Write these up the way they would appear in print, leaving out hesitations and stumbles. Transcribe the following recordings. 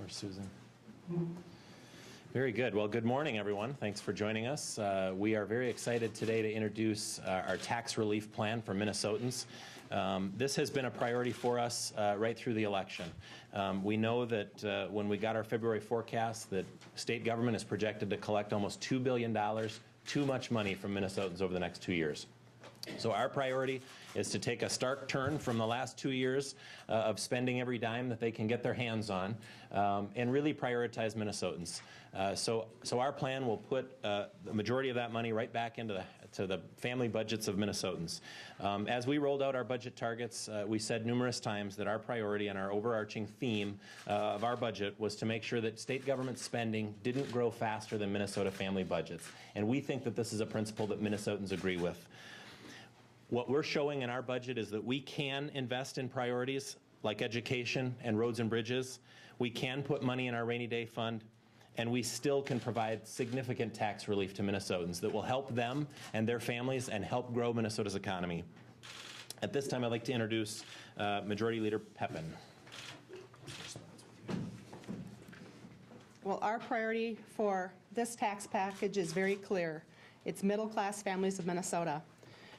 or Susan. Very good. Well, good morning, everyone. Thanks for joining us. We are very excited today to introduce our tax relief plan for Minnesotans. This has been a priority for us right through the election. We know that when we got our February forecast that state government is projected to collect almost $2 billion, too much money from Minnesotans over the next 2 years. So our priority is to take a stark turn from the last 2 years of spending every dime that they can get their hands on and really prioritize Minnesotans. So our plan will put the majority of that money right back into the family budgets of Minnesotans. As we rolled out our budget targets, we said numerous times that our priority and our overarching theme of our budget was to make sure that state government spending didn't grow faster than Minnesota family budgets. And we think that this is a principle that Minnesotans agree with. What we're showing in our budget is that we can invest in priorities like education and roads and bridges. We can put money in our rainy day fund, and we still can provide significant tax relief to Minnesotans that will help them and their families and help grow Minnesota's economy. At this time, I'd like to introduce Majority Leader Pepin. Well, our priority for this tax package is very clear. It's middle-class families of Minnesota.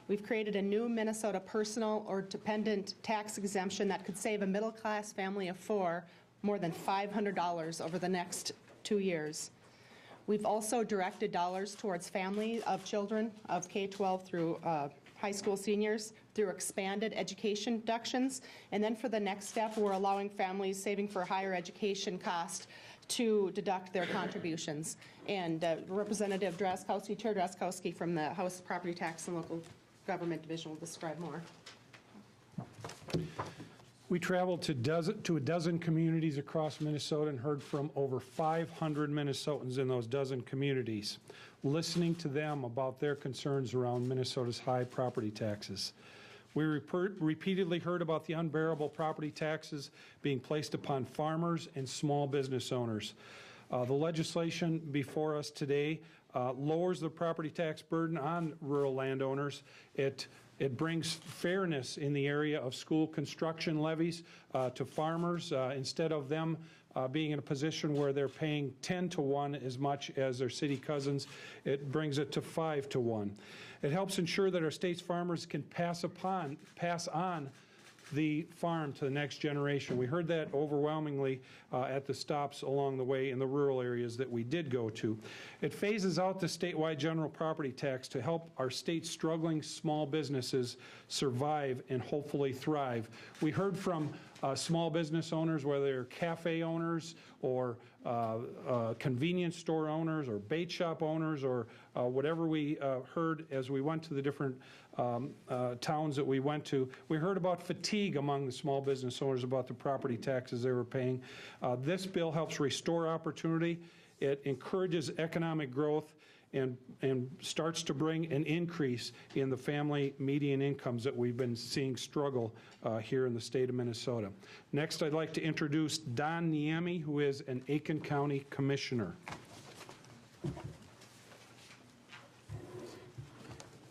We've created a new Minnesota personal or dependent tax exemption that could save a middle-class family of four more than $500 over the next 2 years. We've also directed dollars towards families of children of K-12 through high school seniors through expanded education deductions. And then for the next step, we're allowing families saving for higher education cost to deduct their contributions. And Representative Drazkowski, Chair Drazkowski from the House Property Tax and Local Government Division will describe more. We traveled to a dozen communities across Minnesota and heard from over 500 Minnesotans in those dozen communities, listening to them about their concerns around Minnesota's high property taxes. We repeatedly heard about the unbearable property taxes being placed upon farmers and small business owners. The legislation before us today lowers the property tax burden on rural landowners. It brings fairness in the area of school construction levies to farmers. Instead of them being in a position where they're paying 10 to 1 as much as their city cousins, it brings it to 5 to 1. It helps ensure that our state's farmers can pass on the farm to the next generation. We heard that overwhelmingly at the stops along the way in the rural areas that we did go to. It phases out the statewide general property tax to help our state's struggling small businesses survive and hopefully thrive. We heard from small business owners, whether they're cafe owners or convenience store owners or bait shop owners or whatever we heard as we went to the different towns that we went to. We heard about fatigue among the small business owners about the property taxes they were paying. This bill helps restore opportunity. It encourages economic growth and starts to bring an increase in the family median incomes that we've been seeing struggle here in the state of Minnesota. Next, I'd like to introduce Don Niemi, who is an Aiken County Commissioner.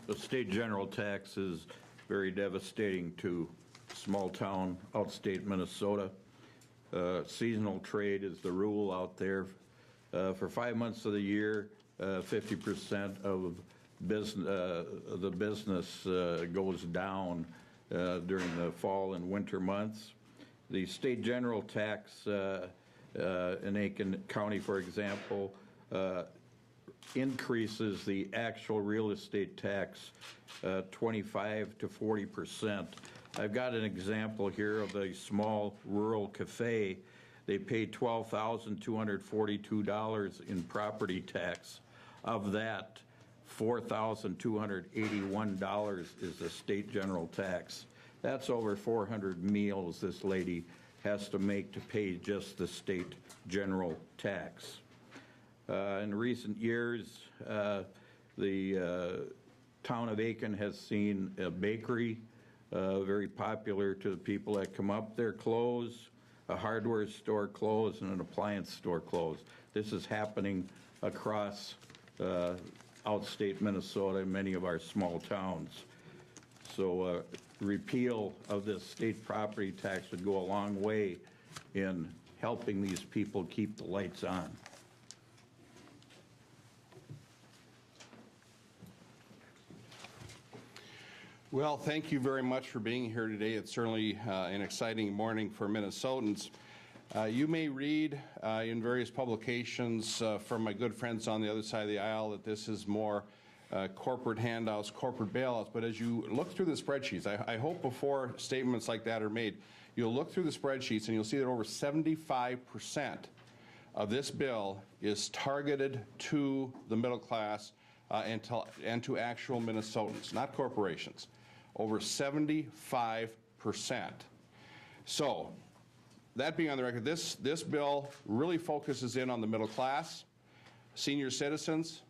The state general tax is very devastating to small town, outstate Minnesota. Seasonal trade is the rule out there. For 5 months of the year, 50% of the business goes down during the fall and winter months. The state general tax in Aiken County, for example, increases the actual real estate tax 25 to 40%. I've got an example here of a small rural cafe. They paid $12,242 in property tax. Of that, $4,281 is the state general tax. That's over 400 meals this lady has to make to pay just the state general tax. In recent years, the town of Aiken has seen a bakery, very popular to the people that come up there, close, a hardware store close, and an appliance store close. This is happening across outstate Minnesota and many of our small towns. So repeal of this state property tax would go a long way in helping these people keep the lights on. Well, thank you very much for being here today. It's certainly an exciting morning for Minnesotans. You may read in various publications from my good friends on the other side of the aisle that this is more corporate handouts, corporate bailouts, but as you look through the spreadsheets, I hope before statements like that are made, you'll look through the spreadsheets and you'll see that over 75% of this bill is targeted to the middle class and to actual Minnesotans, not corporations. Over 75%. So, that being on the record, this bill really focuses in on the middle class, senior citizens,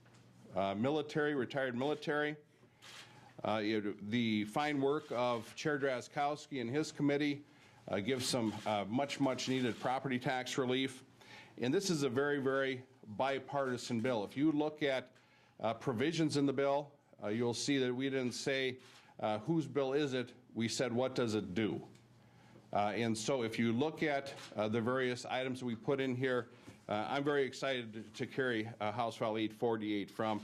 military, retired military. The fine work of Chair Drazkowski and his committee gives some much needed property tax relief. And this is a very, very bipartisan bill. If you look at provisions in the bill, you'll see that we didn't say whose bill is it, we said what does it do. And so if you look at the various items we put in here, I'm very excited to carry House File 848 from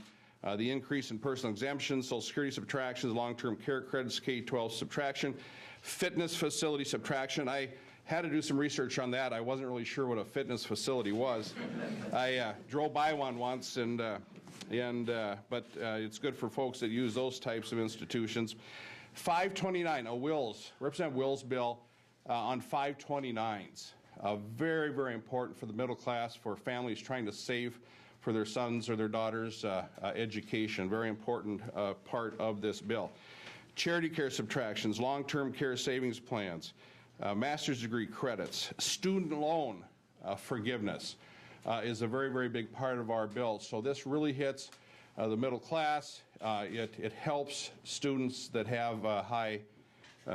the increase in personal exemptions, Social Security subtractions, long-term care credits, K-12 subtraction, fitness facility subtraction. I had to do some research on that. I wasn't really sure what a fitness facility was. I drove by one once, but it's good for folks that use those types of institutions. 529, Representative Will's bill on 529s. Very, very important for the middle class, for families trying to save for their sons or their daughters' education. Very important part of this bill. Charity care subtractions, long-term care savings plans, master's degree credits, student loan forgiveness is a very, very big part of our bill. So this really hits the middle class. It helps students that have high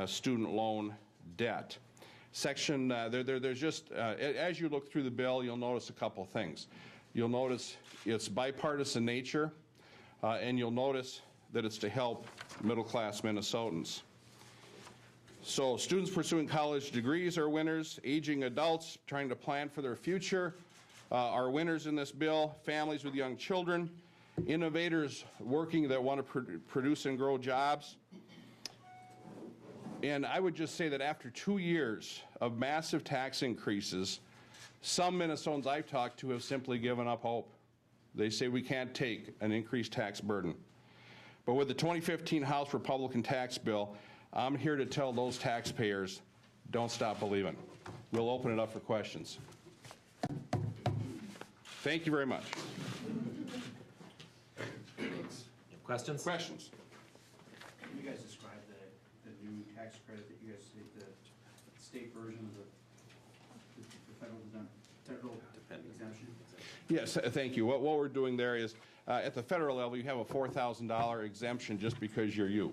student loan debt. Section, there's just, as you look through the bill, you'll notice a couple things. You'll notice its bipartisan nature, and you'll notice that it's to help middle-class Minnesotans. So students pursuing college degrees are winners. Aging adults trying to plan for their future are winners in this bill. Families with young children. Innovators working that want to produce and grow jobs. And I would just say that after 2 years of massive tax increases, some Minnesotans I've talked to have simply given up hope. They say we can't take an increased tax burden. But with the 2015 House Republican tax bill, I'm here to tell those taxpayers, don't stop believing. We'll open it up for questions. Thank you very much. Questions? Questions? Can you guys describe the new tax credit that you guys say, the state version of the federal exemption? Yes, thank you. What we're doing there is, at the federal level, you have a $4,000 exemption just because you're you.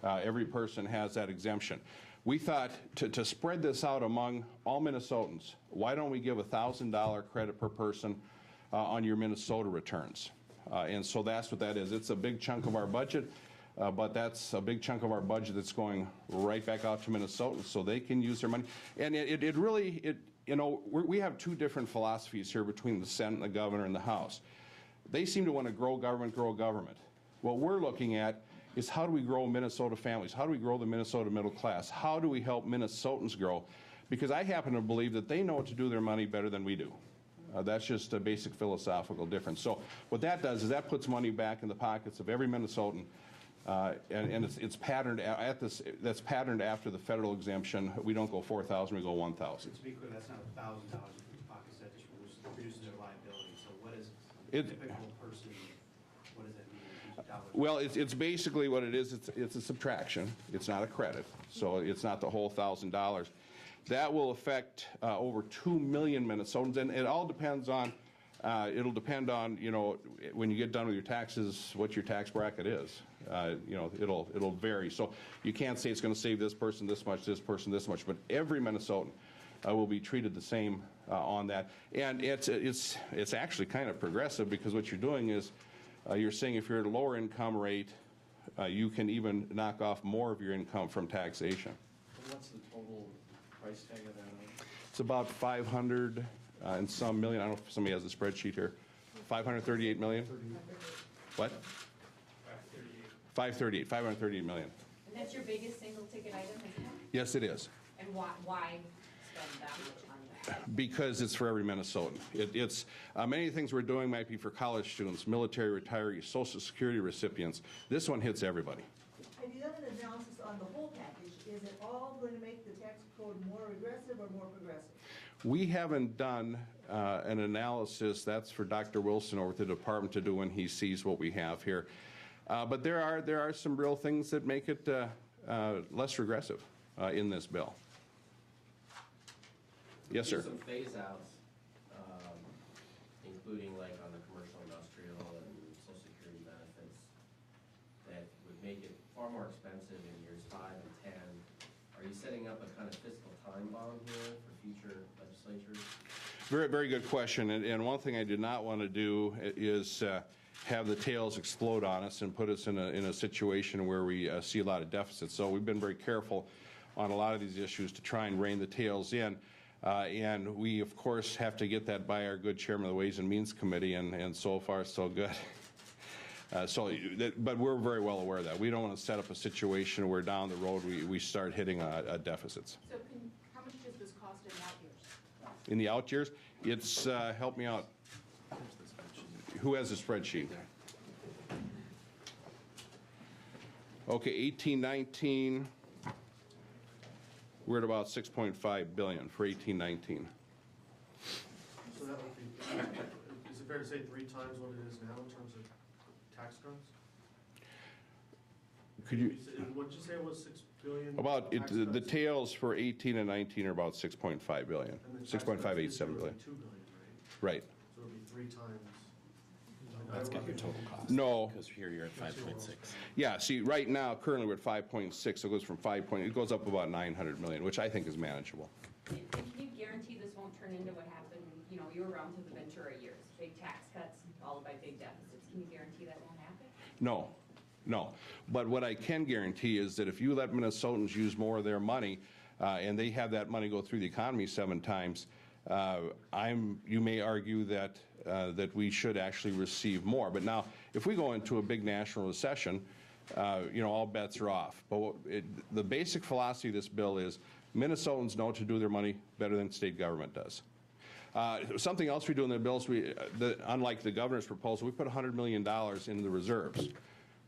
Every person has that exemption. We thought to spread this out among all Minnesotans, why don't we give a $1,000 credit per person on your Minnesota returns? And so that's what that is. It's a big chunk of our budget, but that's a big chunk of our budget that's going right back out to Minnesotans so they can use their money. And it really, you know, we have two different philosophies here between the Senate and the governor and the House. They seem to want to grow government, grow government. What we're looking at is how do we grow Minnesota families? How do we grow the Minnesota middle class? How do we help Minnesotans grow? Because I happen to believe that they know what to do with their money better than we do. That's just a basic philosophical difference. So what that does is that puts money back in the pockets of every Minnesotan, and it's patterned at this. That's patterned after the federal exemption. We don't go 4,000, we go 1,000. To be clear, that's not $1,000 in people's pockets. That just reduces their liability. So what is a typical person? What does that mean? Well, it's basically what it is. It's a subtraction. It's not a credit, so it's not the whole $1,000. That will affect over 2 million Minnesotans, and it all depends on. It'll depend on, you know, when you get done with your taxes, what your tax bracket is. You know, it'll vary. So you can't say it's going to save this person this much, this person this much, but every Minnesotan will be treated the same on that. And it's actually kind of progressive because what you're doing is you're saying if you're at a lower income rate, you can even knock off more of your income from taxation. What's the total price tag of that? It's about 500 and some million. I don't know if somebody has a spreadsheet here. 538 million? What? 538 million. And that's your biggest single ticket item, isn't it? Yes, it is. And why spend that much on that? Because it's for every Minnesotan. It's many things we're doing might be for college students, military retirees, Social Security recipients. This one hits everybody. Have you done an analysis on the whole package? Is it all going to make the tax code more regressive or more progressive? We haven't done an analysis. That's for Dr. Wilson over at the department to do when he sees what we have here. But there are some real things that make it less regressive in this bill. Yes, sir. Some phase outs, including like on the commercial, industrial, and Social Security benefits that would make it far more expensive in years 5 and 10. Are you setting up a kind of fiscal time bomb here for future legislatures? Very, very good question. And one thing I did not want to do is have the tails explode on us and put us in a situation where we see a lot of deficits. So we've been very careful on a lot of these issues to try and rein the tails in. And we, of course, have to get that by our good chairman of the Ways and Means Committee, and so far, so good. But we're very well aware of that. We don't want to set up a situation where down the road we start hitting deficits. So how much does this cost in out years? In the out years, it's, help me out. Who has a spreadsheet? Okay, 18, 19. We're at about 6.5 billion for 18, 19. So that would be, is it fair to say 3 times what it is now in terms of tax cuts? Could you? What'd you say it was, 6 billion? About tax the cuts? tails for 18 and 19 are about 6.5 billion, And the tax cuts 6.587 this year would billion. be 2 billion, right? Right. So it would be 3 times. Let's get your total cost. No. Because here you're at 5.6. Yeah. See, right now, currently we're at 5.6. So it goes from 5. It goes up about 900 million, which I think is manageable. And can you guarantee this won't turn into what happened, you know, you were around to the Ventura years, big tax cuts followed by big deficits? Can you guarantee that won't happen? No, no. But what I can guarantee is that if you let Minnesotans use more of their money, and they have that money go through the economy 7 times, you may argue that that we should actually receive more. But now, if we go into a big national recession, you know, all bets are off. But the basic philosophy of this bill is Minnesotans know to do their money better than state government does. Something else we do in the bills, unlike the governor's proposal, we put $100 million in the reserves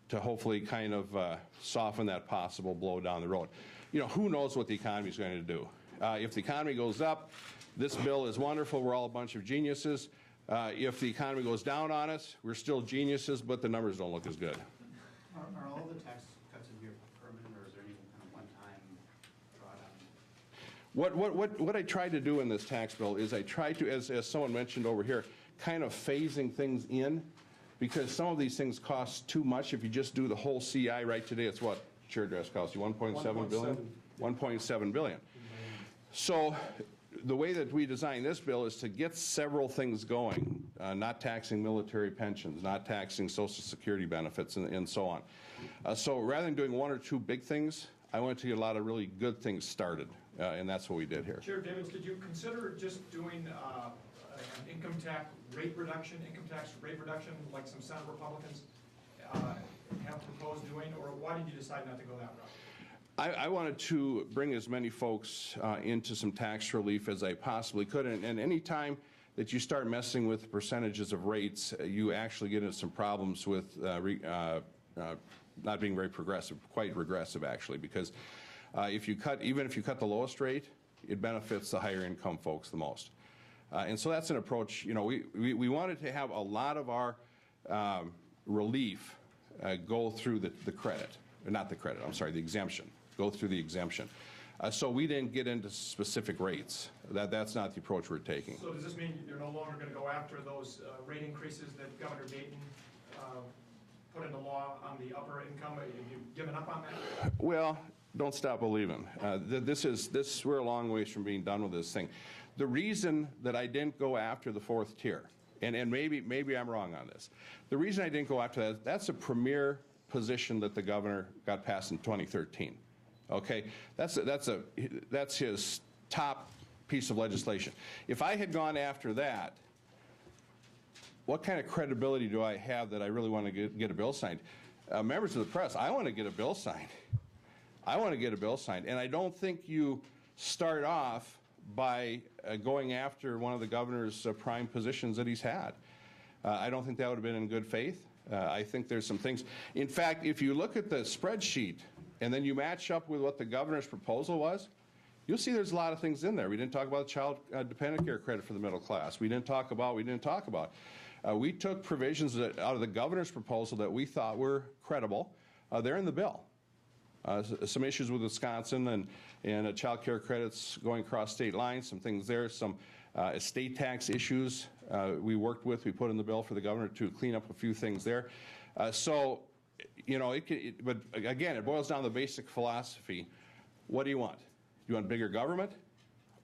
to hopefully kind of soften that possible blow down the road. You know, who knows what the economy is going to do? If the economy goes up, this bill is wonderful. We're all a bunch of geniuses. If the economy goes down on us, we're still geniuses, but the numbers don't look as good. Are all the tax cuts in here permanent, or is there any kind of one-time drawdown? What I tried to do in this tax bill is I tried to, as someone mentioned over here, kind of phasing things in, because some of these things cost too much. If you just do the whole CI right today, it's what, Chair Dress, costs you 1.7 billion? 1.7 billion. So the way that we designed this bill is to get several things going, not taxing military pensions, not taxing Social Security benefits, and so on. So rather than doing 1 or 2 big things, I wanted to get a lot of really good things started, and that's what we did here. Chair Davids, did you consider just doing an income tax rate reduction, like some Senate Republicans have proposed doing, or why did you decide not to go that route? I wanted to bring as many folks into some tax relief as I possibly could, and any time that you start messing with percentages of rates, you actually get into some problems with not being very progressive, quite regressive actually, because even if you cut the lowest rate, it benefits the higher income folks the most. And so that's an approach. You know, we wanted to have a lot of our relief go through the credit, not the credit, I'm sorry, the exemption. Go through the exemption. So we didn't get into specific rates. That's not the approach we're taking. So does this mean you're no longer going to go after those rate increases that Governor Dayton put into law on the upper income? Have you given up on that? Well, don't stop believing. We're a long ways from being done with this thing. The reason that I didn't go after the 4th tier, and maybe I'm wrong on this, the reason I didn't go after that's a premier position that the governor got passed in 2013. Okay, that's his top piece of legislation. If I had gone after that, what kind of credibility do I have that I really want to get a bill signed? Members of the press, I want to get a bill signed. I want to get a bill signed. And I don't think you start off by going after one of the governor's prime positions that he's had. I don't think that would have been in good faith. I think there's some things. In fact, if you look at the spreadsheet and then you match up with what the governor's proposal was, you'll see there's a lot of things in there. We didn't talk about child dependent care credit for the middle class. We didn't talk about. We took provisions out of the governor's proposal that we thought were credible. They're in the bill. Some issues with Wisconsin and child care credits going across state lines, some things there, some estate tax issues we put in the bill for the governor to clean up a few things there. So, you know, but again, it boils down to the basic philosophy. What do you want? Do you want bigger government,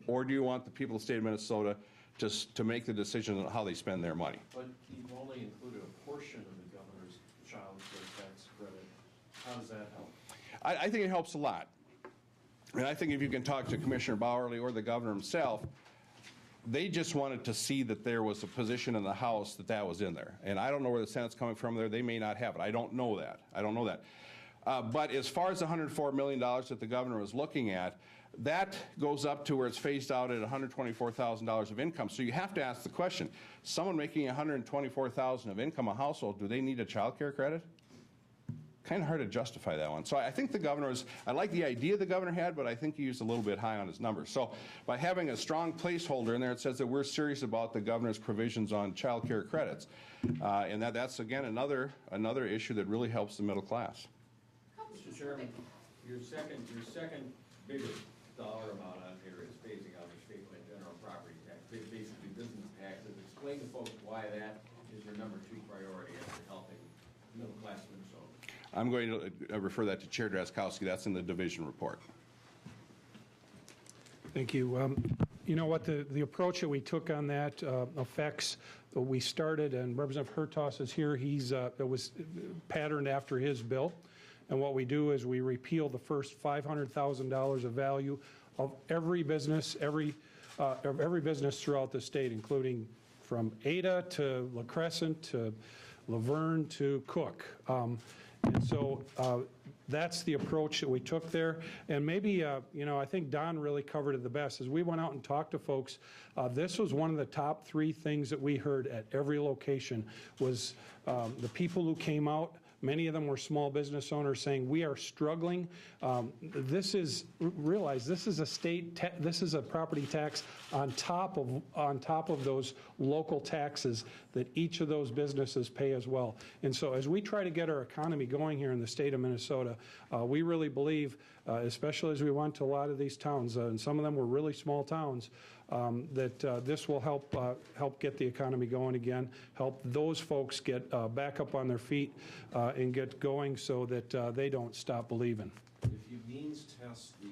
or do you want the people of the state of Minnesota just to make the decision on how they spend their money? But you've only included a portion of the governor's child care tax credit. How does that help? I think it helps a lot. And I think if you can talk to Commissioner Bowerly or the governor himself, they just wanted to see that there was a position in the House that was in there. And I don't know where the Senate's coming from there. They may not have it. I don't know that. But as far as the $104 million that the governor was looking at, that goes up to where it's phased out at $124,000 of income. So you have to ask the question, someone making $124,000 of income a household, do they need a child care credit? Kind of hard to justify that one. So I think the governor I like the idea the governor had, but I think he used a little bit high on his numbers. So by having a strong placeholder in there, it says that we're serious about the governor's provisions on child care credits. And that's, again, another issue that really helps the middle class. Mr. Chairman, your second biggest dollar amount on here is phasing out the statewide general property tax, basically business taxes. Explain to folks why that is your number 2 priority after helping middle class Minnesota. I'm going to refer that to Chair Drazkowski. That's in the division report. Thank you. You know what, the approach that we took on that affects, we started, and Representative Hertaus is here, it was patterned after his bill. And what we do is we repeal the first $500,000 of value of every business throughout the state, including from Ada to La Crescent to Laverne to Cook. And so that's the approach that we took there. And maybe, you know, I think Don really covered it the best. As we went out and talked to folks, this was one of the top 3 things that we heard at every location was the people who came out. Many of them were small business owners saying, we are struggling. Realize this is this is a property tax on top of those local taxes that each of those businesses pay as well. And so as we try to get our economy going here in the state of Minnesota, we really believe, especially as we went to a lot of these towns, and some of them were really small towns, that this will help get the economy going again, help those folks get back up on their feet and get going so that they don't stop believing. If you means test the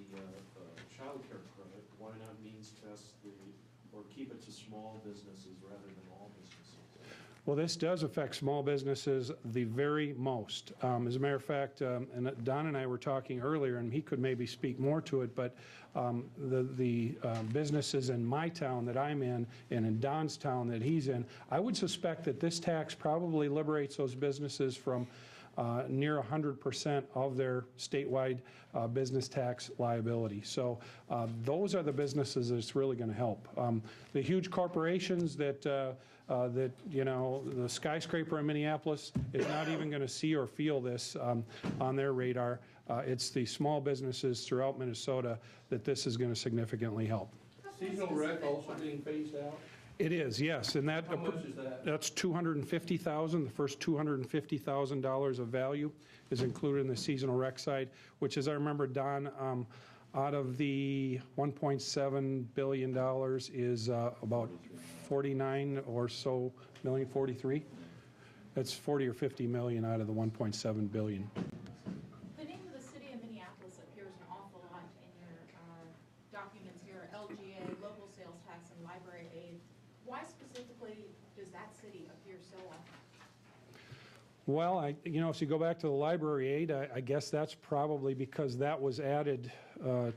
child care credit, why not means test or keep it to small businesses rather than all businesses? Well, this does affect small businesses the very most. As a matter of fact, and Don and I were talking earlier, and he could maybe speak more to it, but the businesses in my town that I'm in and in Don's town that he's in, I would suspect that this tax probably liberates those businesses from near 100% of their statewide business tax liability. So those are the businesses that it's really going to help. The huge corporations that you know, the skyscraper in Minneapolis is not even going to see or feel this on their radar. It's the small businesses throughout Minnesota that this is going to significantly help. Seasonal rec also being phased out? It is, yes, and that How much is that? that's $250,000. The first $250,000 of value is included in the seasonal rec side, which, as I remember, Don, out of the $1.7 billion is about 49 or so million, 43. That's 40 or 50 million out of the 1.7 billion. The name of the city of Minneapolis appears an awful lot in your documents here: LGA, local sales tax, and library aid. Why specifically does that city appear so often? Well, you know, if you go back to the library aid, I guess that's probably because that was added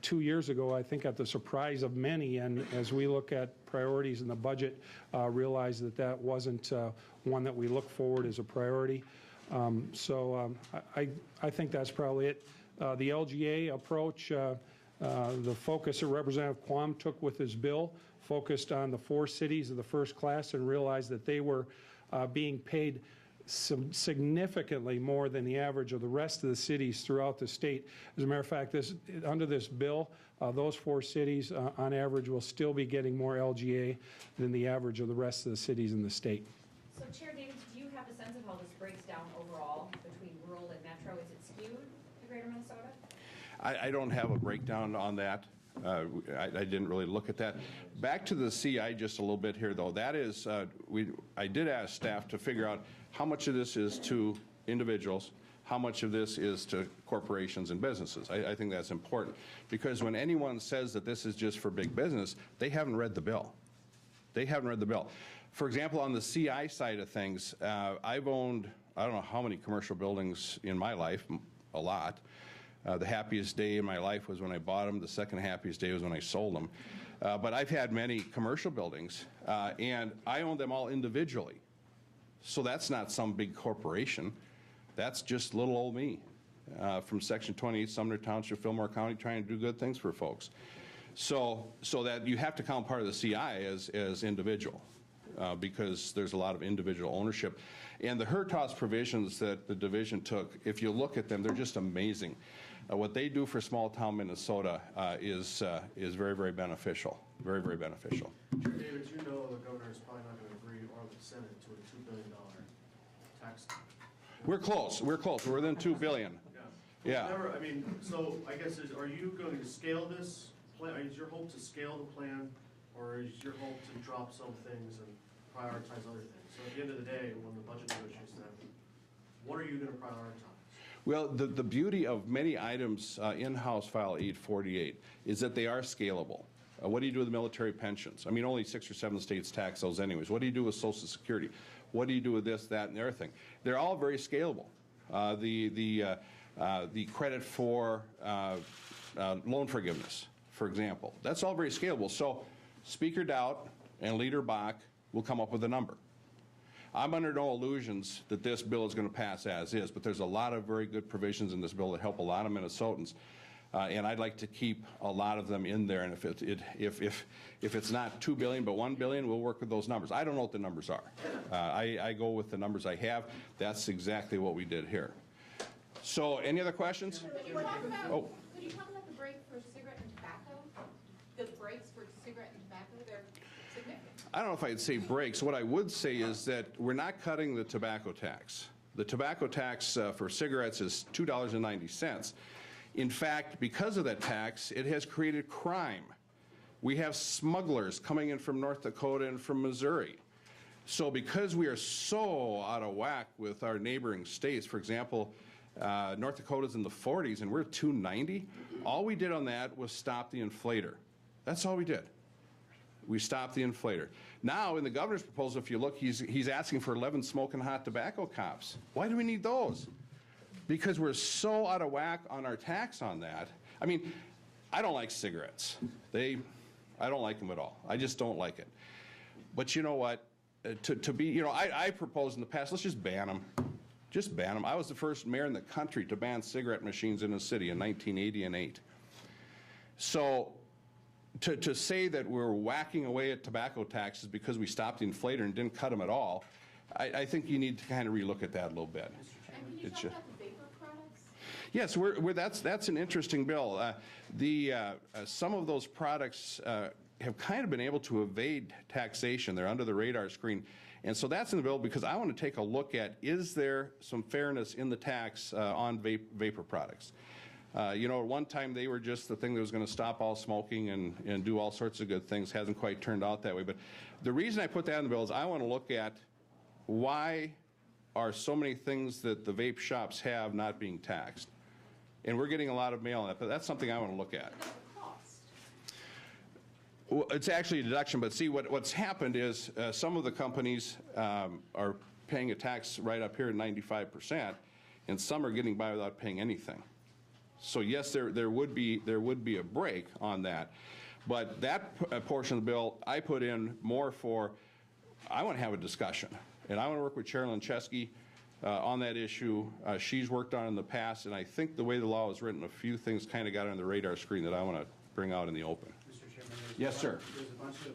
2 years ago, I think at the surprise of many, and as we look at priorities in the budget, realize that that wasn't one that we look forward as a priority. I think that's probably it. The LGA approach, the focus that Representative Quam took with his bill focused on the 4 cities of the first class and realized that they were being paid significantly more than the average of the rest of the cities throughout the state. As a matter of fact, under this bill, those 4 cities on average will still be getting more LGA than the average of the rest of the cities in the state. So Chair David, do you have a sense of how this breaks down overall between rural and metro? Is it skewed to Greater Minnesota? I don't have a breakdown on that. I didn't really look at that. Back to the CI just a little bit here, though. That is, I did ask staff to figure out how much of this is to individuals, how much of this is to corporations and businesses. I think that's important, because when anyone says that this is just for big business, they haven't read the bill. They haven't read the bill. For example, on the CI side of things, I've owned, I don't know how many commercial buildings in my life, a lot. The happiest day in my life was when I bought them. The second happiest day was when I sold them. But I've had many commercial buildings, and I own them all individually. So that's not some big corporation. That's just little old me from Section 28, Sumner Township, Fillmore County, trying to do good things for folks. So that you have to count part of the CI as individual, because there's a lot of individual ownership. And the HERTOS provisions that the division took, if you look at them, they're just amazing. What they do for small-town Minnesota is very, very beneficial. Very, very beneficial. Chair David, you know the governor is probably not going to agree, or the Senate, to a $2 billion tax. We're close. We're close. We're within $2 billion. Yeah. Never, I mean, so I guess, are you going to scale this plan? Is your hope to scale the plan, or is your hope to drop some things and prioritize other things? So at the end of the day, when the budget negotiations happen, what are you going to prioritize? Well, the beauty of many items in House File 848 is that they are scalable. What do you do with military pensions? I mean, only 6 or 7 states tax those anyways. What do you do with Social Security? What do you do with this, that, and the other thing? They're all very scalable. The credit for loan forgiveness, for example, that's all very scalable. So Speaker Dowd and Leader Bach will come up with a number. I'm under no illusions that this bill is going to pass as is, but there's a lot of very good provisions in this bill that help a lot of Minnesotans, and I'd like to keep a lot of them in there. And if it's not $2 billion but $1 billion, we'll work with those numbers. I don't know what the numbers are. I go with the numbers I have. That's exactly what we did here. So, any other questions? Could you talk about the break for cigarette and tobacco? The breaks for cigarette and tobacco, they're significant. I don't know if I'd say breaks. What I would say is that we're not cutting the tobacco tax. The tobacco tax for cigarettes is $2.90. In fact, because of that tax, it has created crime. We have smugglers coming in from North Dakota and from Missouri. So because we are so out of whack with our neighboring states, for example, North Dakota's in the 40s and we're $2.90, all we did on that was stop the inflator. That's all we did. We stopped the inflator. Now, in the governor's proposal, if you look, he's asking for 11 smoking hot tobacco cops. Why do we need those? Because we're so out of whack on our tax on that. I mean, I don't like cigarettes. I don't like them at all. I just don't like it. But you know what? I proposed in the past, let's just ban them. Just ban them. I was the first mayor in the country to ban cigarette machines in a city in 1980 and 8. So to say that we're whacking away at tobacco taxes because we stopped the inflator and didn't cut them at all, I think you need to kind of relook at that a little bit. And can you talk about the vapor products? Yes, that's an interesting bill. Some of those products have kind of been able to evade taxation. They're under the radar screen. And so that's in the bill because I want to take a look at, is there some fairness in the tax on vapor products? At one time they were just the thing that was going to stop all smoking and do all sorts of good things. Hasn't quite turned out that way. But the reason I put that in the bill is I want to look at why are so many things that the vape shops have not being taxed. And we're getting a lot of mail on that, but that's something I want to look at. Well, it's actually a deduction, but see, what's happened is some of the companies are paying a tax right up here at 95%, and some are getting by without paying anything. So yes, there would be a break on that. But that portion of the bill, I put in more for, I want to have a discussion. And I want to work with Chairman Chesky on that issue. She's worked on it in the past, and I think the way the law is written, a few things kind of got on the radar screen that I want to bring out in the open. Mr. Chairman, Yes, sir. There's a bunch of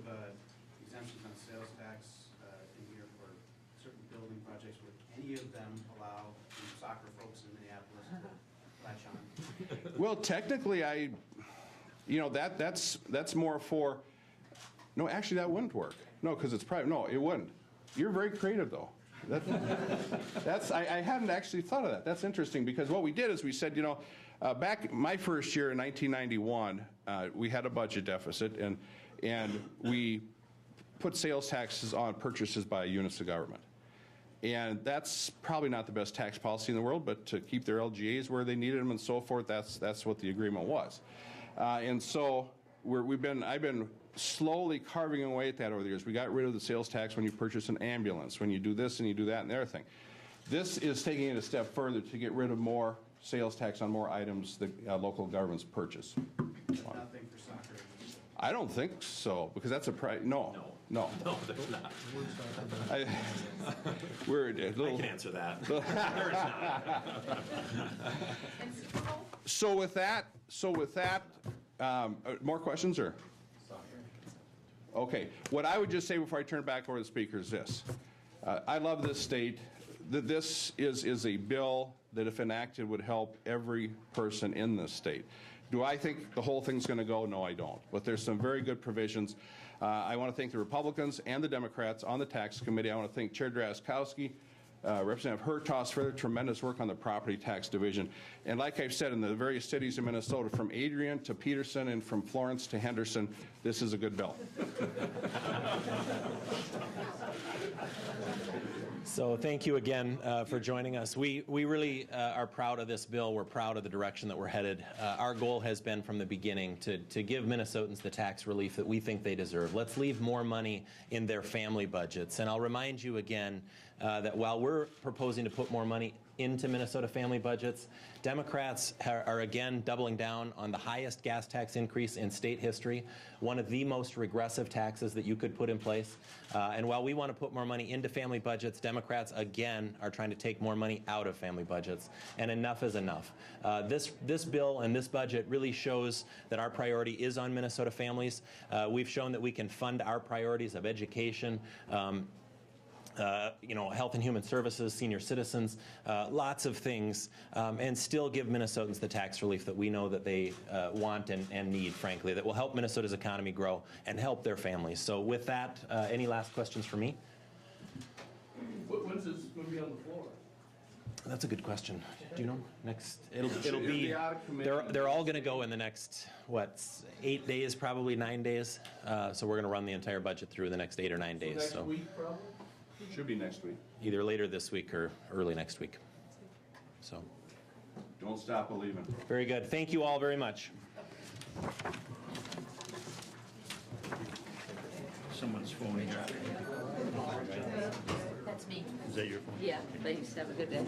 exemptions on sales tax in here for certain building projects. Would any of them allow the soccer folks in Minneapolis to latch on? Well, technically, that's more for, no, actually, that wouldn't work. No, because it's private. No, it wouldn't. You're very creative, though. I hadn't actually thought of that. That's interesting, because what we did is we said, back my first year in 1991, we had a budget deficit, and we put sales taxes on purchases by units of government. And that's probably not the best tax policy in the world, but to keep their LGAs where they needed them and so forth, that's what the agreement was. And so I've been slowly carving away at that over the years. We got rid of the sales tax when you purchase an ambulance, when you do this and you do that and the other thing. This is taking it a step further to get rid of more sales tax on more items that local governments purchase. Nothing for soccer. I don't think so, because that's a no. No, there's not. We're a little, I can answer that. There's not. So with that, more questions or? Okay. What I would just say before I turn it back over to the speaker is this. I love this state. This is a bill that, if enacted, would help every person in this state. Do I think the whole thing's going to go? No, I don't. But there's some very good provisions. I want to thank the Republicans and the Democrats on the tax committee. I want to thank Chair Drazkowski, Representative Hertaus for their tremendous work on the property tax division. And like I've said, in the various cities in Minnesota, from Adrian to Peterson and from Florence to Henderson, this is a good bill. So thank you again for joining us. We really are proud of this bill. We're proud of the direction that we're headed. Our goal has been from the beginning to give Minnesotans the tax relief that we think they deserve. Let's leave more money in their family budgets. And I'll remind you again that while we're proposing to put more money into Minnesota family budgets, Democrats are again doubling down on the highest gas tax increase in state history, one of the most regressive taxes that you could put in place. And while we want to put more money into family budgets, Democrats again are trying to take more money out of family budgets. And enough is enough. This bill and this budget really shows that our priority is on Minnesota families. We've shown that we can fund our priorities of education, health and human services, senior citizens, lots of things, and still give Minnesotans the tax relief that we know that they want and need, frankly, that will help Minnesota's economy grow and help their families. So with that, any last questions for me? When's this going to be on the floor? That's a good question. Do you know? Next, it'll be, they're all going to go in the next, 8 days, probably 9 days. So we're going to run the entire budget through the next 8 or 9 days. Next week, probably? Should be next week. Either later this week or early next week. So. Don't stop believing. Very good. Thank you all very much. Someone's phoning you. That's me. Is that your phone? Yeah, thanks. Have a good day.